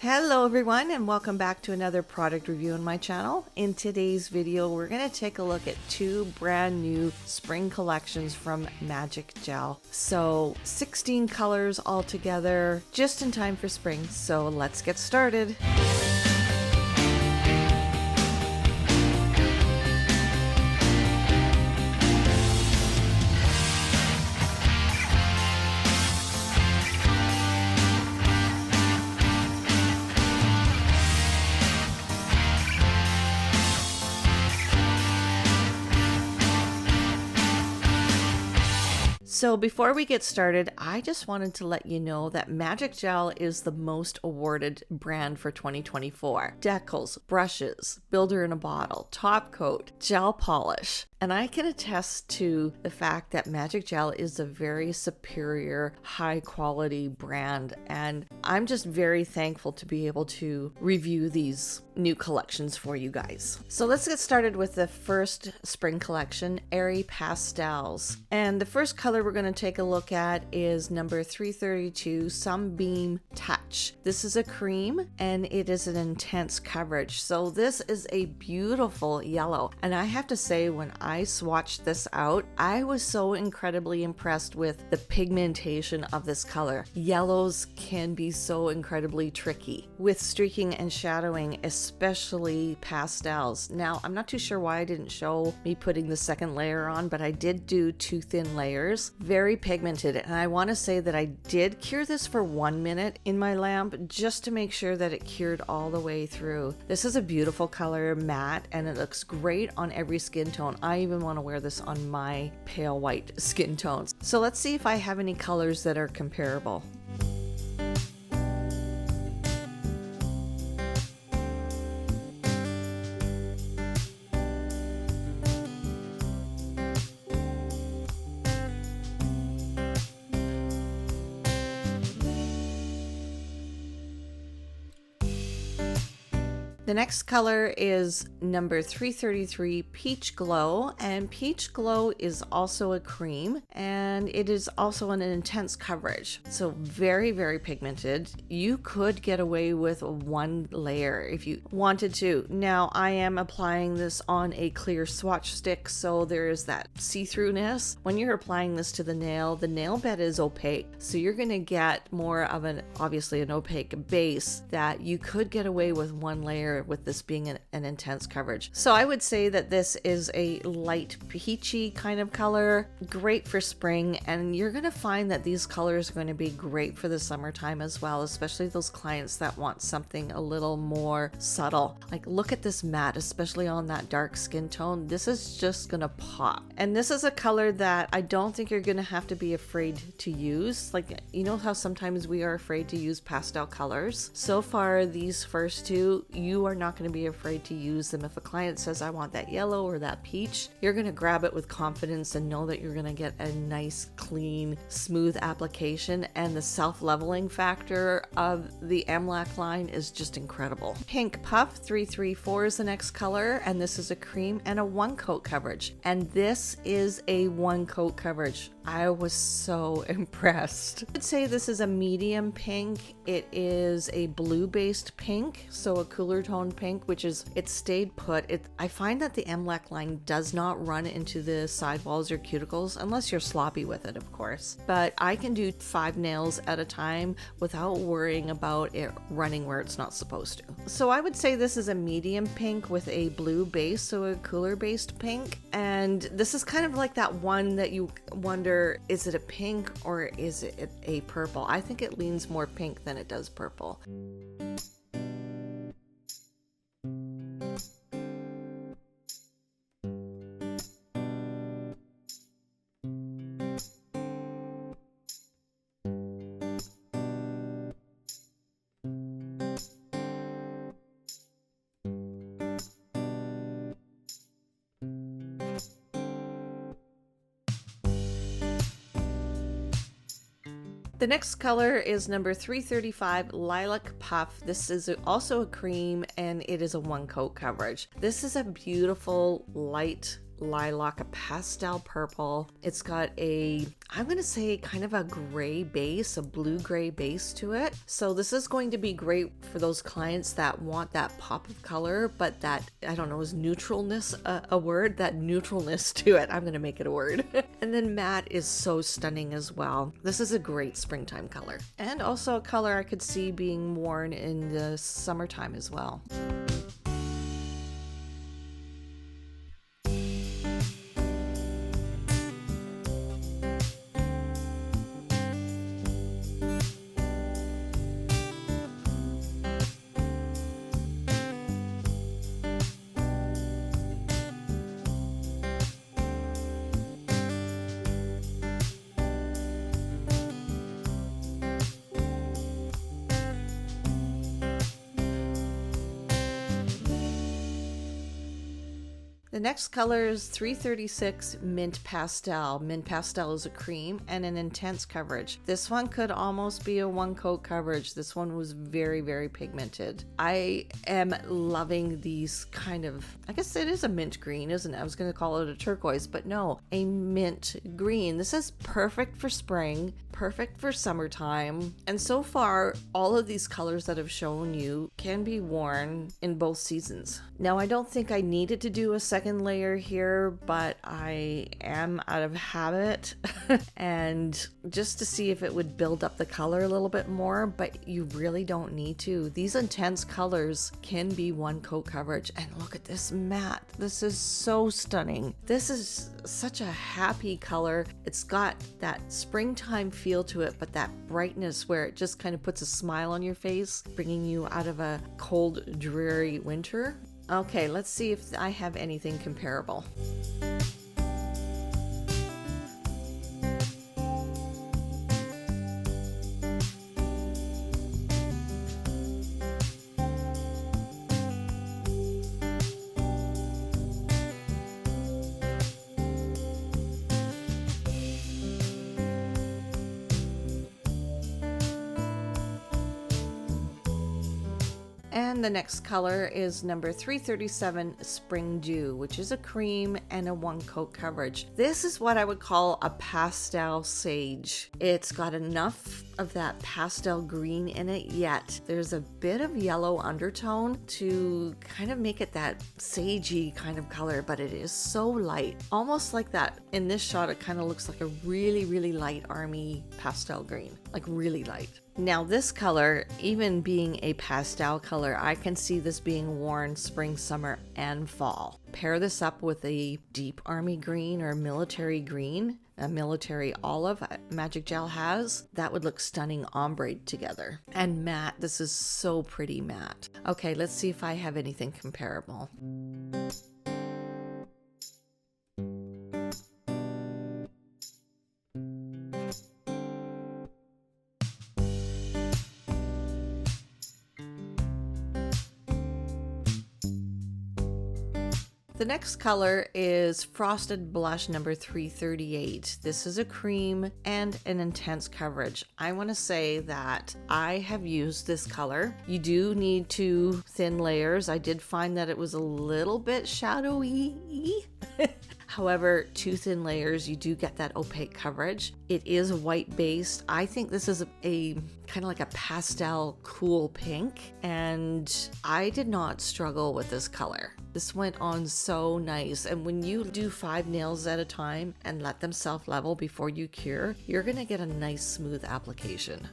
Hello everyone and welcome back to another product review on my channel. In today's video we're going to take a look at two brand new spring collections from Magic Gel. So 16 colors all together, just in time for spring, so let's get started. So before we get started, I just wanted to let you know that Magic Gel is the most awarded brand for 2024. Decals, brushes, builder in a bottle, top coat, gel polish. And I can attest to the fact that Magic Gel is a very superior, high quality brand. And I'm just very thankful to be able to review these new collections for you guys. So let's get started with the first spring collection, Airy Pastels. And the first color we're going to take a look at is number 332, Sunbeam Touch. This is a cream and it is an intense coverage. So this is a beautiful yellow. And I have to say, when I swatched this out, I was so incredibly impressed with the pigmentation of this color. Yellows can be so incredibly tricky with streaking and shadowing, especially pastels. Now, I'm not too sure why I didn't show me putting the second layer on, but I did do two thin layers, very pigmented. And I want to say that I did cure this for 1 minute in my lamp just to make sure that it cured all the way through. This is a beautiful color, matte, and it looks great on every skin tone. I even want to wear this on my pale white skin tones. So let's see if I have any colors that are comparable. The next color is number 333, Peach Glow, and Peach Glow is also a cream and it is also an intense coverage. So very, very pigmented. You could get away with one layer if you wanted to. Now I am applying this on a clear swatch stick, so there is that see-throughness. When you're applying this to the nail bed is opaque. So you're gonna get more of obviously an opaque base that you could get away with one layer with this being an intense coverage. So I would say that this is a light peachy kind of color, great for spring, and you're going to find that these colors are going to be great for the summertime as well, especially those clients that want something a little more subtle. Like, look at this matte, especially on that dark skin tone. This is just going to pop. And this is a color that I don't think you're going to have to be afraid to use. Like, you know how sometimes we are afraid to use pastel colors? So far, these first two, you are not going to be afraid to use them. If a client says, I want that yellow or that peach, you're going to grab it with confidence and know that you're going to get a nice, clean, smooth application. And the self-leveling factor of the MLAC line is just incredible. Pink Puff 334 is the next color, and this is a cream and a one coat coverage. And this is a one coat coverage. I was so impressed. I'd say this is a medium pink. It is a blue based pink, so a cooler tone pink, which is, it stayed put. I find that the MLAC line does not run into the sidewalls or cuticles unless you're sloppy with it, of course. But I can do 5 nails at a time without worrying about it running where it's not supposed to. So I would say this is a medium pink with a blue base, so a cooler based pink. And this is kind of like that one that you wonder, is it a pink or is it a purple? I think it leans more pink than it does purple. The next color is number 335, Lilac Puff. This is also a cream and it is a one coat coverage. This is a beautiful light lilac, a pastel purple. It's got a, I'm going to say kind of a gray base, a blue-gray base to it. So this is going to be great for those clients that want that pop of color, but that, I don't know, is neutralness a word? That neutralness to it. I'm going to make it a word. And then matte is so stunning as well. This is a great springtime color. And also a color I could see being worn in the summertime as well. The next color is 336 Mint Pastel. Mint Pastel is a cream and an intense coverage. This one could almost be a one coat coverage. This one was very, very pigmented. I am loving these kind of, I guess it is a mint green, isn't it? I was going to call it a turquoise, but no, a mint green. This is perfect for spring, perfect for summertime. And so far, all of these colors that I've shown you can be worn in both seasons. Now, I don't think I needed to do a second layer here, but I am out of habit and just to see if it would build up the color a little bit more, but you really don't need to. These intense colors can be one coat coverage, and look at this matte. This is so stunning. This is such a happy color. It's got that springtime feel to it, but that brightness where it just kind of puts a smile on your face, bringing you out of a cold, dreary winter. Okay, let's see if I have anything comparable. And the next color is number 337 Spring Dew, which is a cream and a one coat coverage. This is what I would call a pastel sage. It's got enough of that pastel green in it, yet there's a bit of yellow undertone to kind of make it that sagey kind of color, but it is so light. Almost like that. In this shot, it kind of looks like a really, really light army pastel green, like really light. Now this color, even being a pastel color, I can see this being worn spring, summer, and fall. Pair this up with a deep army green or military green, a military olive Magic Gel has. That would look stunning ombre together. And matte, this is so pretty matte. Okay, let's see if I have anything comparable. The next color is Frosted Blush number 338. This is a cream and an intense coverage. I want to say that I have used this color. You do need two thin layers. I did find that it was a little bit shadowy. However, two thin layers, you do get that opaque coverage. It is white based. I think this is a kind of like a pastel cool pink, and I did not struggle with this color. This went on so nice, and when you do 5 nails at a time and let them self-level before you cure, you're gonna get a nice smooth application.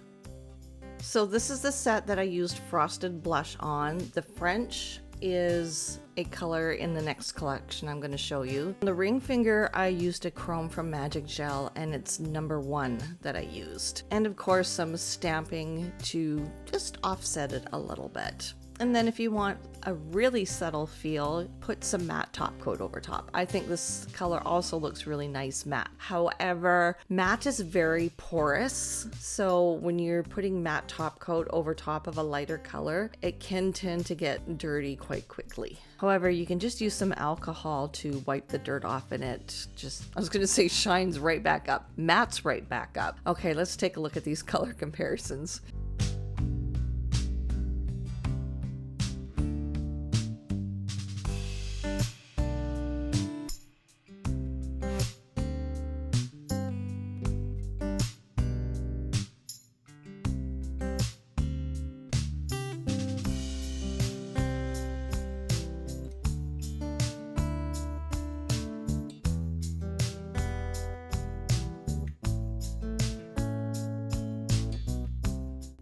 So this is the set that I used Frosted Blush on. The French is a color in the next collection I'm going to show you. On the ring finger, I used a chrome from Magic Gel, and it's number 1 that I used. And of course, some stamping to just offset it a little bit. And then if you want a really subtle feel, put some matte top coat over top. I think this color also looks really nice matte. However, matte is very porous, so when you're putting matte top coat over top of a lighter color, it can tend to get dirty quite quickly. However, you can just use some alcohol to wipe the dirt off, and it just, I was gonna say shines right back up. Matte's right back up. Okay, let's take a look at these color comparisons.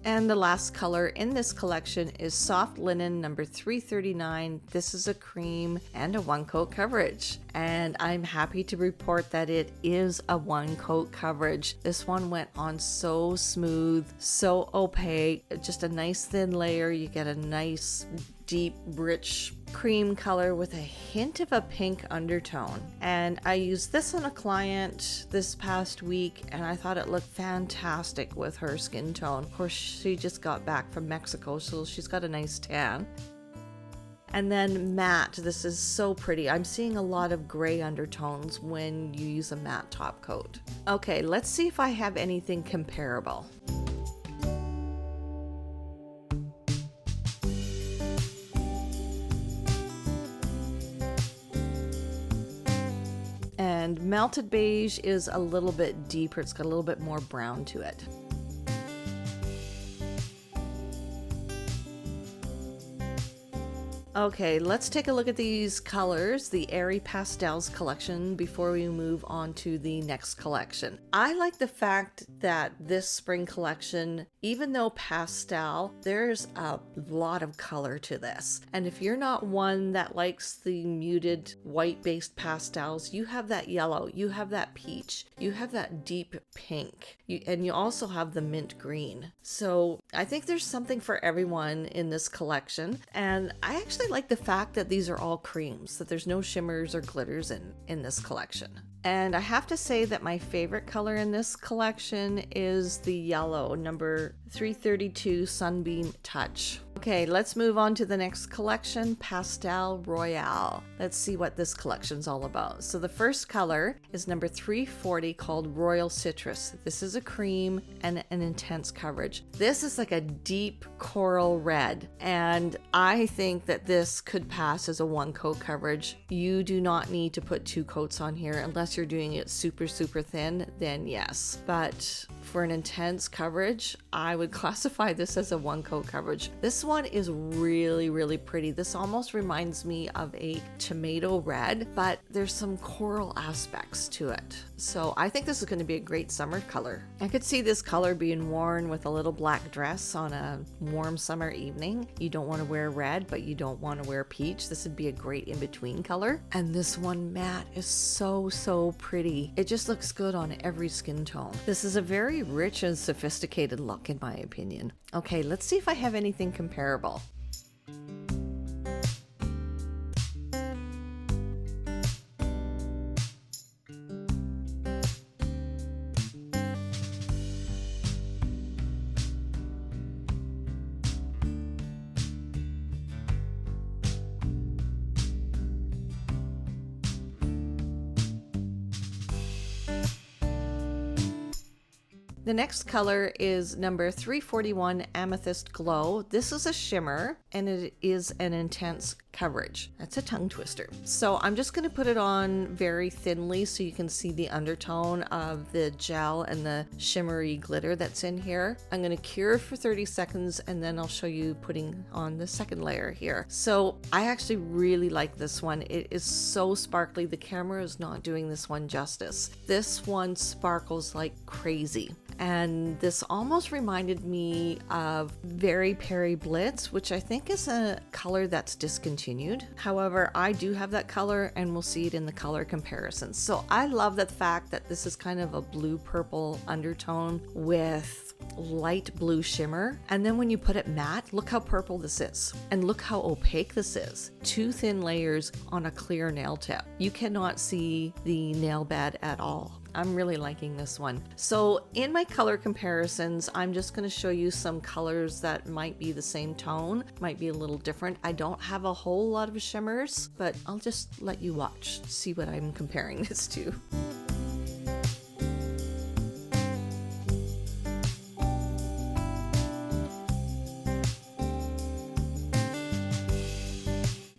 And the last color in this collection is Soft Linen number 339. This is a cream and a one coat coverage. And I'm happy to report that it is a one coat coverage. This one went on so smooth, so opaque, just a nice thin layer. You get a nice deep rich cream color with a hint of a pink undertone. And I used this on a client this past week and I thought it looked fantastic with her skin tone. Of course, she just got back from Mexico, so she's got a nice tan. And then matte, this is so pretty. I'm seeing a lot of gray undertones when you use a matte top coat. Okay, let's see if I have anything comparable. And Melted Beige is a little bit deeper. It's got a little bit more brown to it. Okay, let's take a look at these colors, the Airy Pastels collection, before we move on to the next collection. I like the fact that this spring collection, even though pastel, there's a lot of color to this. And if you're not one that likes the muted white-based pastels, you have that yellow, you have that peach, you have that deep pink, and you also have the mint green. So I think there's something for everyone in this collection. And I actually like the fact that these are all creams, that there's no shimmers or glitters in this collection. And I have to say that my favorite color in this collection is the yellow, number 332 Sunbeam Touch. Okay, let's move on to the next collection, Pastel Royale. Let's see what this collection's all about. So the first color is number 340 called Royal Citrus. This is a cream and an intense coverage. This is like a deep coral red, and I think that this could pass as a one coat coverage. You do not need to put two coats on here unless you're doing it super thin, then yes. But for an intense coverage, I would classify this as a one coat coverage. This one is really pretty. This almost reminds me of a tomato red, but there's some coral aspects to it. So I think this is going to be a great summer color. I could see this color being worn with a little black dress on a warm summer evening. You don't want to wear red, but you don't want to wear peach. This would be a great in-between color. And this one matte is so pretty. It just looks good on every skin tone. This is a very rich and sophisticated look in my opinion. Okay, let's see if I have anything comparable. The next color is number 341 Amethyst Glow. This is a shimmer and it is an intense coverage. That's a tongue twister. So I'm just going to put it on very thinly so you can see the undertone of the gel and the shimmery glitter that's in here. I'm going to cure for 30 seconds and then I'll show you putting on the second layer here. So I actually really like this one. It is so sparkly. The camera is not doing this one justice. This one sparkles like crazy. And this almost reminded me of Very Peri Blitz, which I think is a color that's discontinued. However, I do have that color and we'll see it in the color comparisons. So I love the fact that this is kind of a blue purple undertone with light blue shimmer. And then when you put it matte, look how purple this is. And look how opaque this is. Two thin layers on a clear nail tip. You cannot see the nail bed at all. I'm really liking this one. So in my color comparisons, I'm just going to show you some colors that might be the same tone, might be a little different. I don't have a whole lot of shimmers, but I'll just let you watch, see what I'm comparing this to.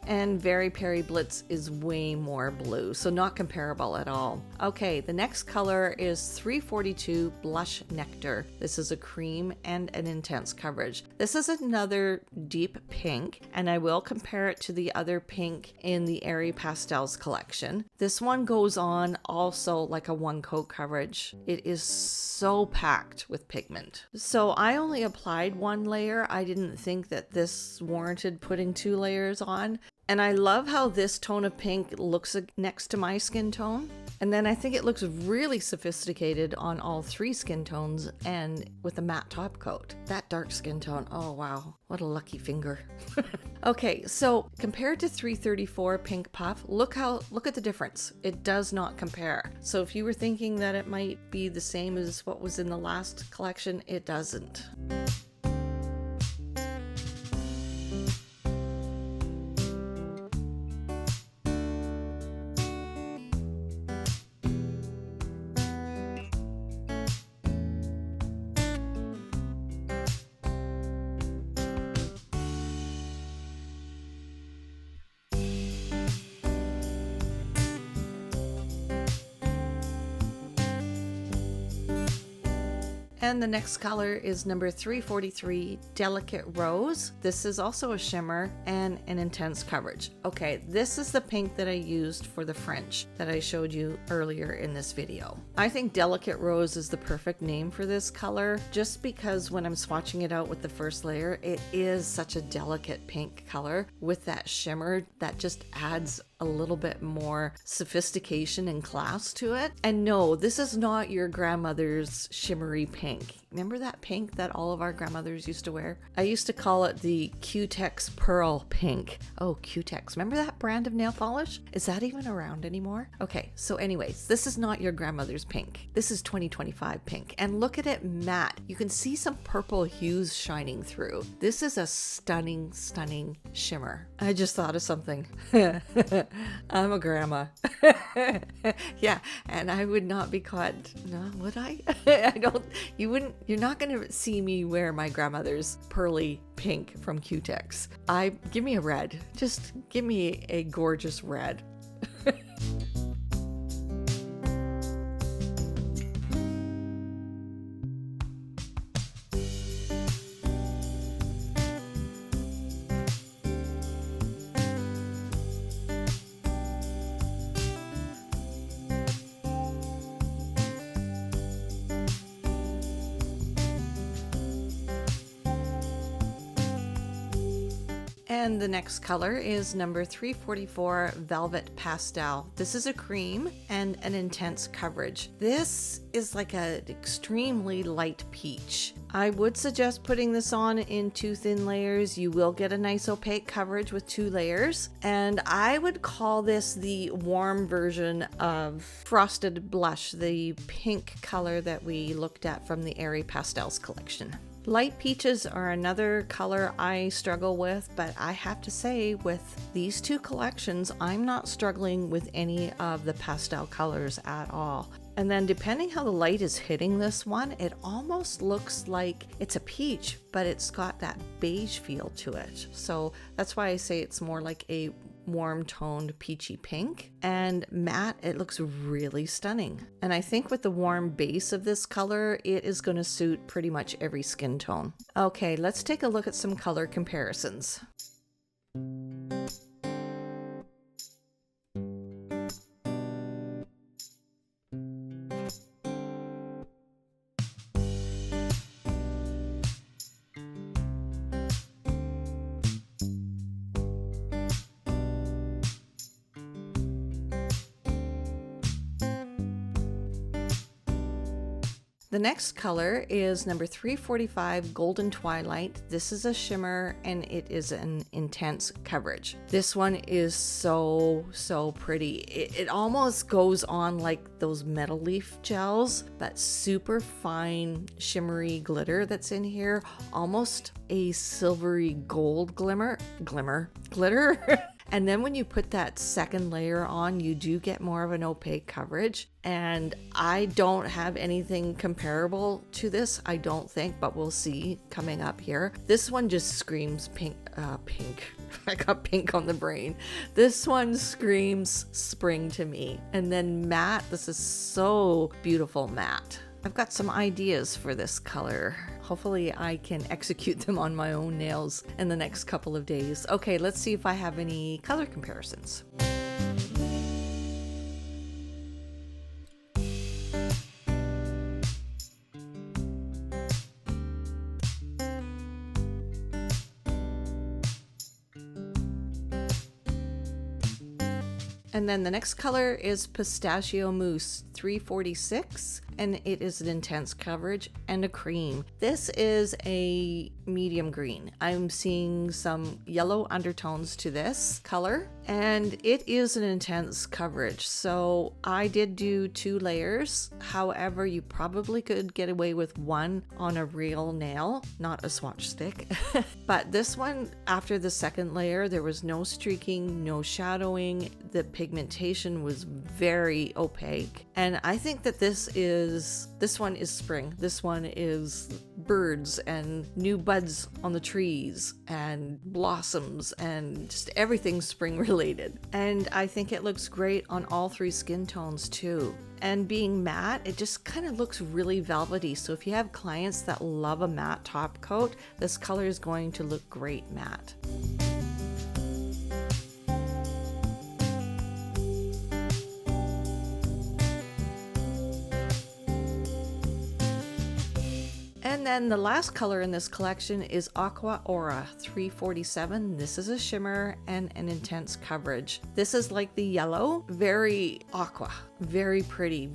and Very Peri Blitz is way more blue, so not comparable at all. Okay, the next color is 342 Blush Nectar. This is a cream and an intense coverage. This is another deep pink, and I will compare it to the other pink in the Airy Pastels collection. This one goes on also like a one coat coverage. It is so packed with pigment. So I only applied one layer. I didn't think that this warranted putting 2 layers on. And I love how this tone of pink looks next to my skin tone. And then I think it looks really sophisticated on all 3 skin tones and with a matte top coat. That dark skin tone, oh wow, what a lucky finger. Okay, so compared to 334 Pink Puff, look at the difference. It does not compare. So if you were thinking that it might be the same as what was in the last collection, it doesn't. And the next color is number 343, Delicate Rose. This is also a shimmer and an intense coverage. Okay, this is the pink that I used for the French that I showed you earlier in this video. I think Delicate Rose is the perfect name for this color, just because when I'm swatching it out with the first layer, it is such a delicate pink color with that shimmer that just adds a little bit more sophistication and class to it. And no, this is not your grandmother's shimmery pink. Remember that pink that all of our grandmothers used to wear? I used to call it the Q-Tex Pearl Pink. Oh, Q-Tex. Remember that brand of nail polish? Is that even around anymore? Okay, so anyways, this is not your grandmother's pink. This is 2025 pink. And look at it matte. You can see some purple hues shining through. This is a stunning, stunning shimmer. I just thought of something. I'm a grandma. Yeah, and I would not be caught. No, would I? You're not going to see me wear my grandmother's pearly pink from Q-Tex. Give me a red. Just give me a gorgeous red. And the next color is number 344, Velvet Pastel. This is a cream and an intense coverage. This is like an extremely light peach. I would suggest putting this on in 2 thin layers. You will get a nice opaque coverage with 2 layers. And I would call this the warm version of Frosted Blush, the pink color that we looked at from the Airy Pastels collection. Light peaches are another color I struggle with, but I have to say with these 2 collections, I'm not struggling with any of the pastel colors at all. And then depending how the light is hitting this one, it almost looks like it's a peach, but it's got that beige feel to it. So that's why I say it's more like a warm toned peachy pink, and matte, it looks really stunning. And I think with the warm base of this color, it is going to suit pretty much every skin tone. Okay, let's take a look at some color comparisons. The next color is number 345, Golden Twilight. This is a shimmer and it is an intense coverage. This one is so pretty. It almost goes on like those metal leaf gels, that super fine shimmery glitter that's in here, almost a silvery gold glitter. And then when you put that second layer on, you do get more of an opaque coverage. And I don't have anything comparable to this, I don't think, but we'll see coming up here. This one just screams pink. I got pink on the brain. This one screams spring to me. And then matte, this is so beautiful matte. I've got some ideas for this color. Hopefully I can execute them on my own nails in the next couple of days. Okay, let's see if I have any color comparisons. And then the next color is Pistachio Mousse 346, and it is an intense coverage and a cream. This is a medium green. I'm seeing some yellow undertones to this color, and it is an intense coverage. So I did do 2 layers. However, you probably could get away with 1 on a real nail, not a swatch stick. But this one, after the second layer, there was no streaking, no shadowing. The pigmentation was very opaque. And I think that this one is spring. This one is birds and new buds on the trees and blossoms and just everything spring related. And I think it looks great on all 3 skin tones too. And being matte, it just kind of looks really velvety. So if you have clients that love a matte top coat, this color is going to look great matte. And then the last color in this collection is Aqua Aura 347. This is a shimmer and an intense coverage. This is like the yellow, very aqua, very pretty,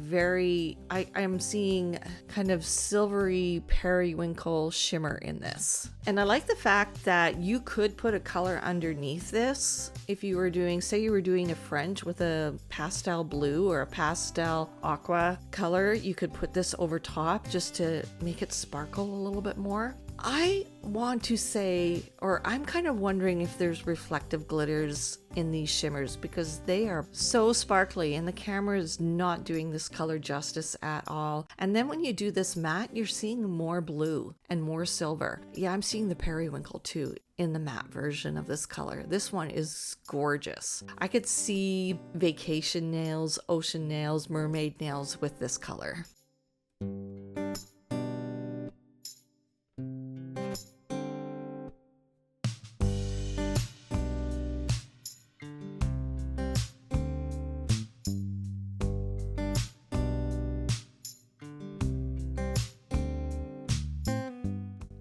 I'm seeing kind of silvery periwinkle shimmer in this. And I like the fact that you could put a color underneath this. If you were doing, say you were doing a French with a pastel blue or a pastel aqua color, you could put this over top just to make it sparkle a little bit more. I want to say, or I'm kind of wondering if there's reflective glitters in these shimmers, because they are so sparkly and the camera is not doing this color justice at all. And then when you do this matte, you're seeing more blue and more silver. Yeah, I'm seeing the periwinkle too in the matte version of this color. This one is gorgeous. I could see vacation nails, ocean nails, mermaid nails with this color.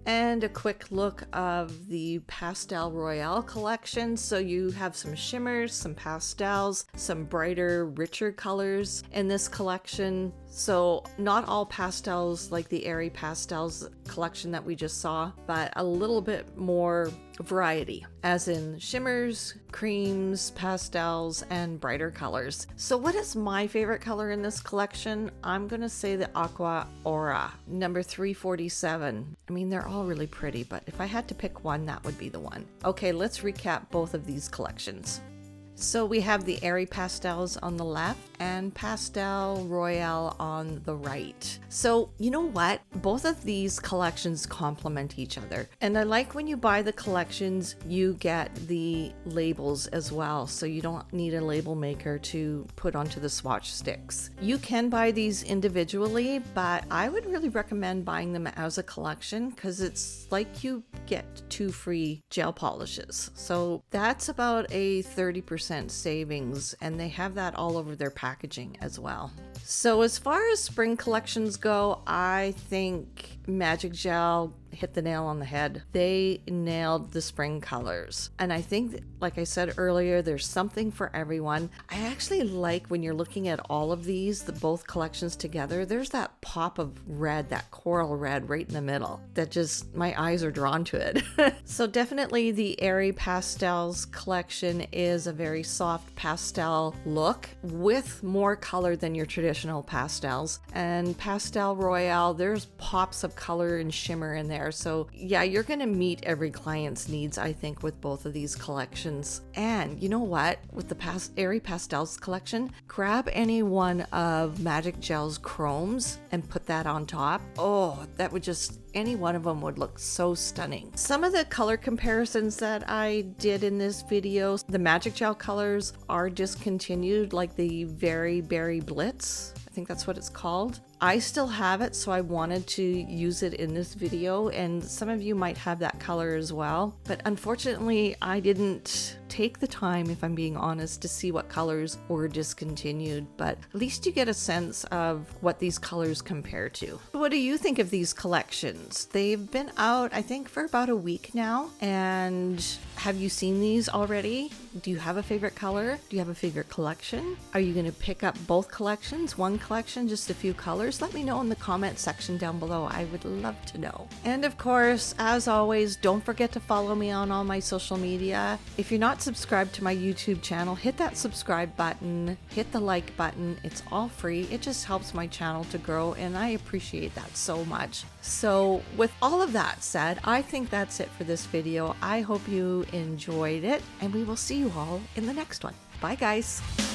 And a quick look of the Pastel Royale collection. So you have some shimmers, some pastels, some brighter, richer colors in this collection. So not all pastels like the Airy Pastels collection that we just saw, but a little bit more variety, as in shimmers, creams, pastels, and brighter colors. So what is my favorite color in this collection? I'm gonna say the Aqua Aura, number 347. I mean, they're all really pretty, but if I had to pick one, that would be the one. Okay, let's recap both of these collections. So we have the Airy Pastels on the left and Pastel Royale on the right. So you know what? Both of these collections complement each other. And I like when you buy the collections, you get the labels as well. So you don't need a label maker to put onto the swatch sticks. You can buy these individually, but I would really recommend buying them as a collection because it's like you get 2 free gel polishes. So that's about a 30% savings, and they have that all over their packaging as well. So as far as spring collections go, I think Magic Gel hit the nail on the head. They nailed the spring colors. And I think, like I said earlier, there's something for everyone. I actually like when you're looking at all of these, both collections together, there's that pop of red, that coral red right in the middle that just, my eyes are drawn to it. So definitely the Airy Pastels collection is a very soft pastel look with more color than your traditional pastels. And Pastel Royale, there's pops of color and shimmer in there. there. So yeah, you're gonna meet every client's needs, I think, with both of these collections. And you know what? With the Airy Pastels collection, grab any one of Magic Gel's chromes and put that on top. Oh, that would just, any one of them would look so stunning. Some of the color comparisons that I did in this video, the Magic Gel colors are discontinued, like the Very Berry Blitz. I think that's what it's called. I still have it, so I wanted to use it in this video, and some of you might have that color as well. But unfortunately, I didn't take the time, if I'm being honest, to see what colors were discontinued, but at least you get a sense of what these colors compare to. What do you think of these collections? They've been out, I think, for about a week now, and have you seen these already? Do you have a favorite color? Do you have a favorite collection? Are you going to pick up both collections, one collection, just a few colors? Let me know in the comment section down below. I would love to know. And of course, as always, don't forget to follow me on all my social media. If you're not subscribed to my YouTube channel, hit that subscribe button, hit the like button. It's all free. It just helps my channel to grow, and I appreciate that so much. So with all of that said, I think that's it for this video. I hope you enjoyed it, and we will see you all in the next one. Bye guys.